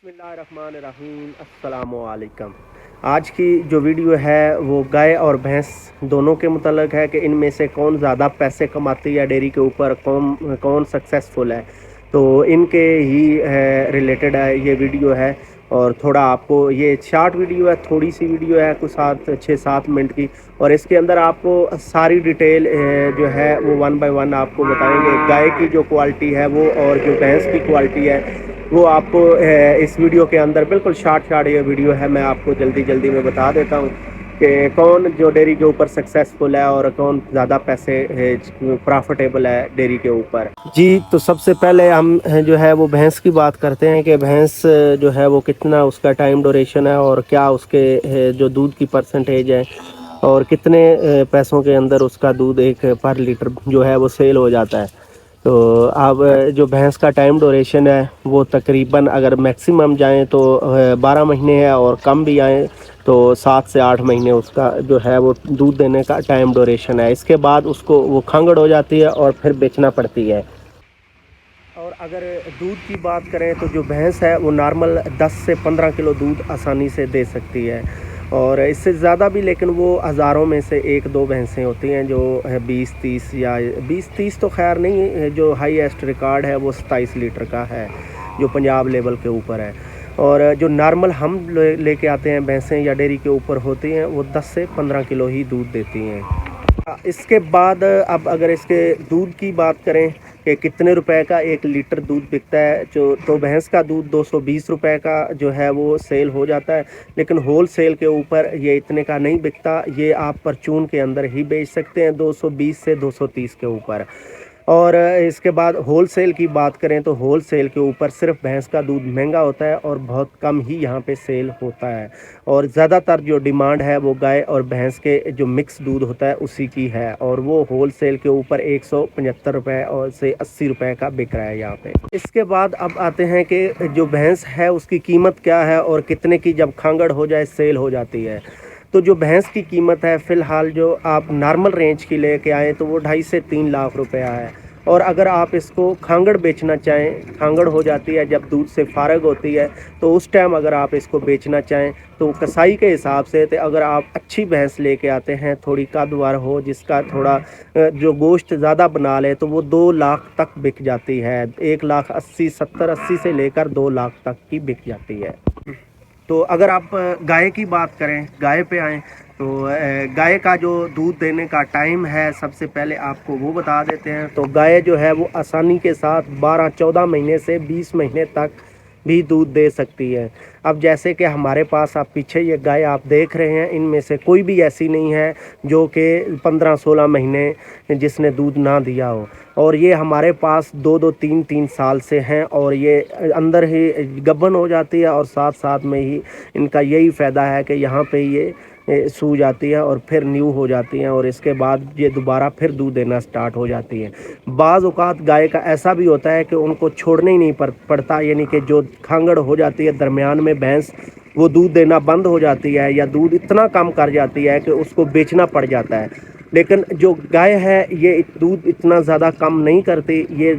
बिस्मिल्लाहिर्रहमानिर्रहीम अस्सलामुअलैकुम। आज की जो वीडियो है वो गाय और भैंस दोनों के मुतल्लिक़ है कि इनमें से कौन ज़्यादा पैसे कमाती है डेयरी के ऊपर, कौन कौन सक्सेसफुल है। तो इनके ही रिलेटेड है ये वीडियो है। और थोड़ा आपको ये शॉर्ट वीडियो है, थोड़ी सी वीडियो है, कुछ 6-7 मिनट की। और इसके अंदर आपको सारी डिटेल जो है वो वन बाय वन आपको बताएंगे। गाय की जो क्वालिटी है वो और जो भैंस की क्वालिटी है वो आपको इस वीडियो के अंदर बिल्कुल शॉर्ट ये वीडियो है। मैं आपको जल्दी जल्दी में बता देता हूँ कि कौन जो डेयरी के ऊपर सक्सेसफुल है और कौन ज़्यादा पैसे प्रॉफिटेबल है डेयरी के ऊपर। जी, तो सबसे पहले हम जो है वो भैंस की बात करते हैं कि भैंस जो है वो कितना उसका टाइम ड्यूरेशन है और क्या उसके जो दूध की परसेंटेज है और कितने पैसों के अंदर उसका दूध एक पर लीटर जो है वो सेल हो जाता है। तो अब जो भैंस का टाइम ड्यूरेशन है वो तकरीबन अगर मैक्सिमम जाएं तो 12 महीने है और कम भी आए तो 7 से 8 महीने उसका जो है वो दूध देने का टाइम ड्यूरेशन है। इसके बाद उसको वो खंगड़ हो जाती है और फिर बेचना पड़ती है। और अगर दूध की बात करें तो जो भैंस है वो नॉर्मल 10 से 15 किलो दूध आसानी से दे सकती है और इससे ज़्यादा भी, लेकिन वो हज़ारों में से 1-2 भैंसें होती हैं जो है 20-30 या 20-30 तो खैर नहीं है। जो हाईएस्ट रिकॉर्ड है वो 27 लीटर का है जो पंजाब लेवल के ऊपर है। और जो नॉर्मल हम लेके आते हैं भैंसें या डेयरी के ऊपर होती हैं वो 10 से 15 किलो ही दूध देती हैं। इसके बाद अब अगर इसके दूध की बात करें कि कितने रुपए का 1 लीटर दूध बिकता है, जो तो भैंस का दूध 220 रुपए का जो है वो सेल हो जाता है। लेकिन होल सेल के ऊपर ये इतने का नहीं बिकता, ये आप परचून के अंदर ही बेच सकते हैं 220 से 230 के ऊपर। और इसके बाद होल सेल की बात करें तो होल सेल के ऊपर सिर्फ भैंस का दूध महंगा होता है और बहुत कम ही यहाँ पे सेल होता है। और ज़्यादातर जो डिमांड है वो गाय और भैंस के जो मिक्स दूध होता है उसी की है और वो होल सेल के ऊपर 175 रुपये और से 80 रुपये का बिक रहा है यहाँ पे। इसके बाद अब आते हैं कि जो भैंस है उसकी कीमत क्या है और कितने की जब खांगड़ हो जाए सेल हो जाती है। तो जो भैंस की कीमत है फ़िलहाल जो आप नॉर्मल रेंज की लेके आएँ तो वो 2.5 से 3 लाख रुपया है। और अगर आप इसको खांगड़ बेचना चाहें, खांगड़ हो जाती है जब दूध से फारग होती है, तो उस टाइम अगर आप इसको बेचना चाहें तो कसाई के हिसाब से तो अगर आप अच्छी भैंस लेके आते हैं, थोड़ी कदवार हो, जिसका थोड़ा जो गोश्त ज़्यादा बना ले, तो वो 2 लाख तक बिक जाती है। 1,80,000 70-80 से लेकर 2 लाख तक की बिक जाती है। तो अगर आप गाय की बात करें, गाय पे आएँ तो गाय का जो दूध देने का टाइम है सबसे पहले आपको वो बता देते हैं। तो गाय जो है वो आसानी के साथ 12-14 महीने से 20 महीने तक भी दूध दे सकती है। अब जैसे कि हमारे पास आप पीछे ये गाय आप देख रहे हैं, इनमें से कोई भी ऐसी नहीं है जो कि 15-16 महीने जिसने दूध ना दिया हो। और ये हमारे पास 2-2 3-3 साल से हैं और ये अंदर ही गब्बन हो जाती है और साथ साथ में ही इनका यही फ़ायदा है कि यहाँ पे ये सूज जाती है और फिर न्यू हो जाती हैं और इसके बाद ये दोबारा फिर दूध देना स्टार्ट हो जाती है। बाज़ औक़ात गाय का ऐसा भी होता है कि उनको छोड़ना ही नहीं पड़ता, यानी कि जो खांगड़ हो जाती है दरमियान में भैंस, वो दूध देना बंद हो जाती है या दूध इतना कम कर जाती है कि उसको बेचना पड़ जाता है। लेकिन जो गाय है ये दूध इतना ज़्यादा कम नहीं करती। ये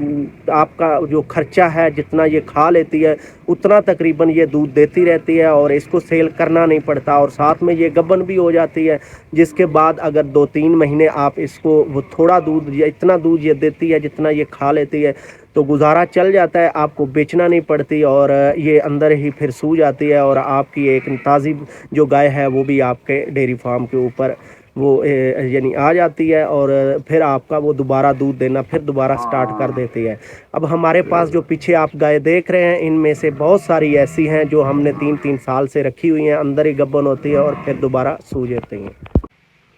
आपका जो खर्चा है जितना ये खा लेती है उतना तकरीबन ये दूध देती रहती है और इसको सेल करना नहीं पड़ता और साथ में ये गब्बन भी हो जाती है, जिसके बाद अगर 2-3 महीने आप इसको वो थोड़ा दूध या इतना दूध ये देती है जितना ये खा लेती है तो गुजारा चल जाता है, आपको बेचना नहीं पड़ती और ये अंदर ही फिर सू जाती है और आपकी एक ताज़ी जो गाय है वो भी आपके डेयरी फार्म के ऊपर वो यानी आ जाती है और फिर आपका वो दोबारा दूध देना फिर दोबारा स्टार्ट कर देती है। अब हमारे पास जो पीछे आप गाय देख रहे हैं इनमें से बहुत सारी ऐसी हैं जो हमने 3-3 साल से रखी हुई हैं, अंदर ही गब्बन होती है और फिर दोबारा सूज जाती हैं।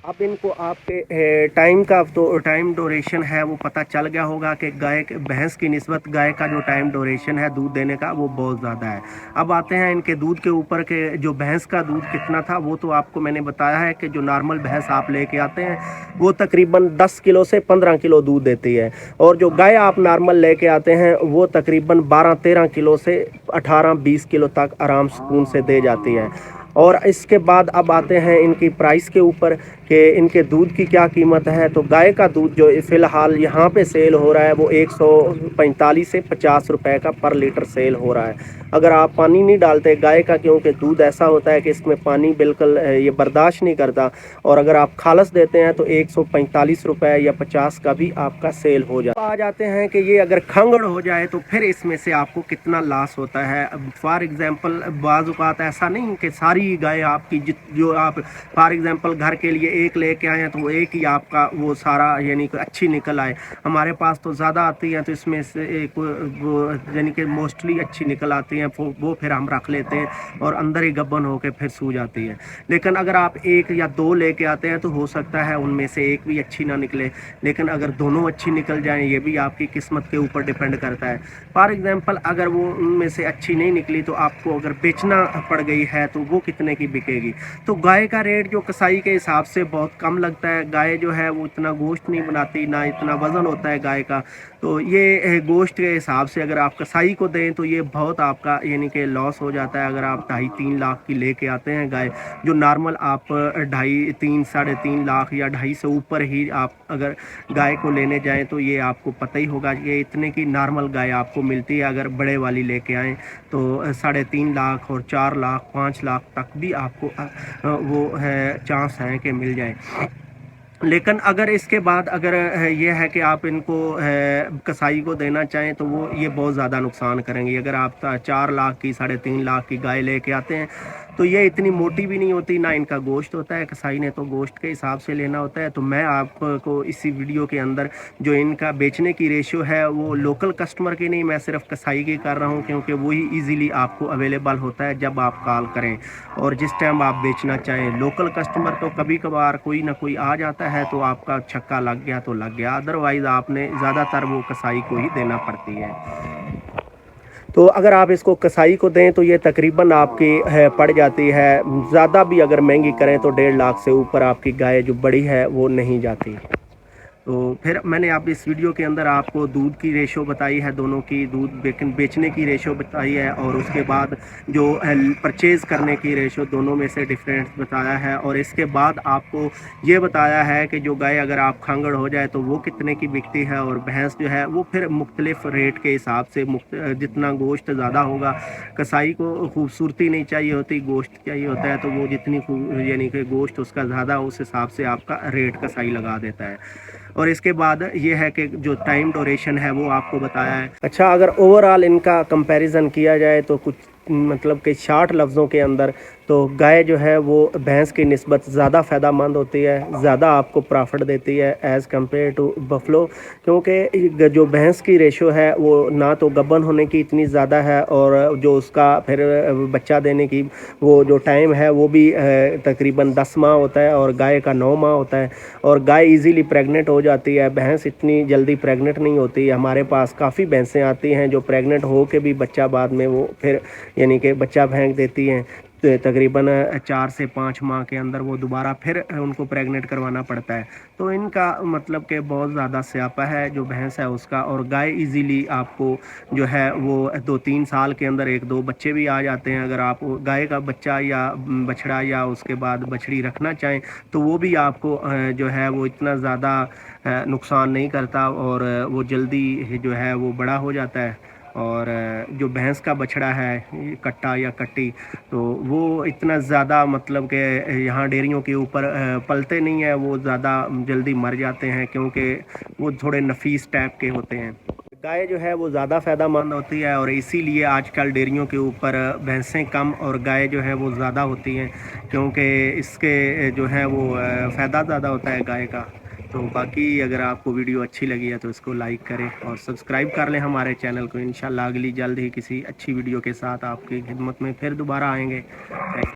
अब इनको आपके टाइम का तो टाइम ड्यूरेशन है वो पता चल गया होगा कि भैंस की निस्बत गाय का जो टाइम ड्यूरेशन है दूध देने का वो बहुत ज़्यादा है। अब आते हैं इनके दूध के ऊपर के जो भैंस का दूध कितना था वो तो आपको मैंने बताया है कि जो नॉर्मल भैंस आप लेके आते हैं वो तकरीबन 10 किलो से 15 किलो दूध देती है और जो गाय आप नॉर्मल लेके आते हैं वो तकरीबन 12-13 किलो से 18-20 किलो तक आराम सुकून से दे जाती है। और इसके बाद अब आते हैं इनकी प्राइस के ऊपर कि इनके दूध की क्या कीमत है। तो गाय का दूध जो फ़िलहाल यहाँ पे सेल हो रहा है वो 145 से 50 रुपए का पर लीटर सेल हो रहा है। अगर आप पानी नहीं डालते गाय का, क्योंकि दूध ऐसा होता है कि इसमें पानी बिल्कुल ये बर्दाश्त नहीं करता, और अगर आप खालस देते हैं तो 145 रुपए या 50 का भी आपका सेल हो जाता है। आ जाते हैं कि ये अगर खंगड़ हो जाए तो फिर इसमें से आपको कितना लॉस होता है। फॉर एग्जांपल बाज़ औक़ात ऐसा नहीं कि सारी गाय आपकी जो आप फॉर एग्जांपल घर के लिए एक लेके आए हैं तो वो एक ही आपका वो सारा यानी कि अच्छी निकल आए। हमारे पास तो ज़्यादा आती हैं तो इसमें से एक वो यानी कि मोस्टली अच्छी निकल आती हैं, वो फिर हम रख लेते हैं और अंदर ही गब्बन होकर फिर सू जाती है। लेकिन अगर आप एक या दो लेके आते हैं तो हो सकता है उनमें से एक भी अच्छी ना निकले, लेकिन अगर दोनों अच्छी निकल जाएं ये भी आपकी किस्मत के ऊपर डिपेंड करता है। फॉर एग्जांपल अगर वो उनमें से अच्छी नहीं निकली तो आपको अगर बेचना पड़ गई है तो वो कितने की बिकेगी। तो गाय का रेट जो कसाई के हिसाब से बहुत कम लगता है। गाय जो है वो इतना गोश्त नहीं बनाती, ना इतना वज़न होता है गाय का, तो ये गोश्त के हिसाब से अगर आप कसाई को दें तो ये बहुत आपका यानी कि लॉस हो जाता है। अगर आप 2.5-3 लाख की लेके आते हैं गाय, जो नॉर्मल आप 2.5-3 साढ़े 3 लाख या 2.5 से ऊपर ही आप अगर गाय को लेने जाएं तो ये आपको पता ही होगा कि इतने की नॉर्मल गाय आपको मिलती है। अगर बड़े वाली लेके आएँ तो 3.5 लाख और 4 लाख 5 लाख तक भी आपको वो है चांस हैं कि मिल जाए। लेकिन अगर इसके बाद अगर ये है कि आप इनको कसाई को देना चाहें तो वो ये बहुत ज़्यादा नुकसान करेंगे। अगर आप 4 लाख की 3.5 लाख की गाय लेके आते हैं तो ये इतनी मोटी भी नहीं होती, ना इनका गोश्त होता है। कसाई ने तो गोश्त के हिसाब से लेना होता है। तो मैं आपको इसी वीडियो के अंदर जो इनका बेचने की रेशियो है वो लोकल कस्टमर की नहीं, मैं सिर्फ कसाई की कर रहा हूँ, क्योंकि वही ईज़िली आपको अवेलेबल होता है जब आप कॉल करें और जिस टाइम आप बेचना चाहें। लोकल कस्टमर तो कभी कभार कोई ना कोई आ जाता है तो आपका छक्का लग गया तो लग गया, अदरवाइज़ आपने ज़्यादातर वो कसाई को ही देना पड़ती है। तो अगर आप इसको कसाई को दें तो ये तकरीबन आपकी पड़ जाती है, ज़्यादा भी अगर महंगी करें तो 1.5 लाख से ऊपर आपकी गाय जो बड़ी है वो नहीं जाती। तो फिर मैंने आप इस वीडियो के अंदर आपको दूध की रेशो बताई है, दोनों की दूध बेचने की रेशो बताई है, और उसके बाद जो परचेज़ करने की रेशो दोनों में से डिफरेंस बताया है। और इसके बाद आपको ये बताया है कि जो गाय अगर आप खांगड़ हो जाए तो वो कितने की बिकती है, और भैंस जो है वो फिर मुख्तलिफ रेट के हिसाब से जितना गोश्त ज़्यादा होगा। कसाई को खूबसूरती नहीं चाहिए होती, गोश्त चाहिए होता है, तो वो जितनी यानी कि गोश्त उसका ज़्यादा उस हिसाब से आपका रेट कसाई लगा देता है। और इसके बाद ये है कि जो टाइम ड्यूरेशन है वो आपको बताया है। अच्छा, अगर ओवरऑल इनका कंपैरिजन किया जाए तो कुछ मतलब कि शॉर्ट लफ्ज़ों के अंदर तो गाय जो है वो भैंस की निस्बत ज़्यादा फ़ायदेमंद होती है, ज़्यादा आपको प्रॉफिट देती है एज़ कम्पेयर टू बफलो, क्योंकि जो भैंस की रेशो है वो ना तो गब्बन होने की इतनी ज़्यादा है, और जो उसका फिर बच्चा देने की वो जो टाइम है वो भी तकरीबन 10 माह होता है, और गाय का 9 माह होता है। और गाय इजीली प्रेग्नेंट हो जाती है, भैंस इतनी जल्दी प्रेग्नेंट नहीं होती। हमारे पास काफ़ी भैंसें आती हैं जो प्रेग्नेंट हो के भी बच्चा बाद में वो फिर यानी कि बच्चा फेंक देती हैं, तो तकरीबन 4 से 5 माह के अंदर वो दोबारा फिर उनको प्रेग्नेंट करवाना पड़ता है। तो इनका मतलब कि बहुत ज़्यादा स्यापा है जो भैंस है उसका। और गाय इजीली आपको जो है वो 2-3 साल के अंदर 1-2 बच्चे भी आ जाते हैं। अगर आप गाय का बच्चा या बछड़ा या उसके बाद बछड़ी रखना चाहें तो वो भी आपको जो है वो इतना ज़्यादा नुकसान नहीं करता, और वो जल्दी जो है वो बड़ा हो जाता है। और जो भैंस का बछड़ा है कट्टा या कट्टी, तो वो इतना ज़्यादा मतलब कि यहाँ डेयरियों के ऊपर पलते नहीं है, वो ज़्यादा जल्दी मर जाते हैं क्योंकि वो थोड़े नफीस टाइप के होते हैं। गाय जो है वो ज़्यादा फ़ायदेमंद होती है, और इसीलिए आजकल डेयरियों के ऊपर भैंसें कम और गाय जो है वो ज़्यादा होती हैं, क्योंकि इसके जो है वो फ़ायदा ज़्यादा होता है गाय का। तो बाकी अगर आपको वीडियो अच्छी लगी है तो इसको लाइक करें और सब्सक्राइब कर लें हमारे चैनल को। इंशाल्लाह अगली जल्द ही किसी अच्छी वीडियो के साथ आपकी खिदमत में फिर दोबारा आएंगे।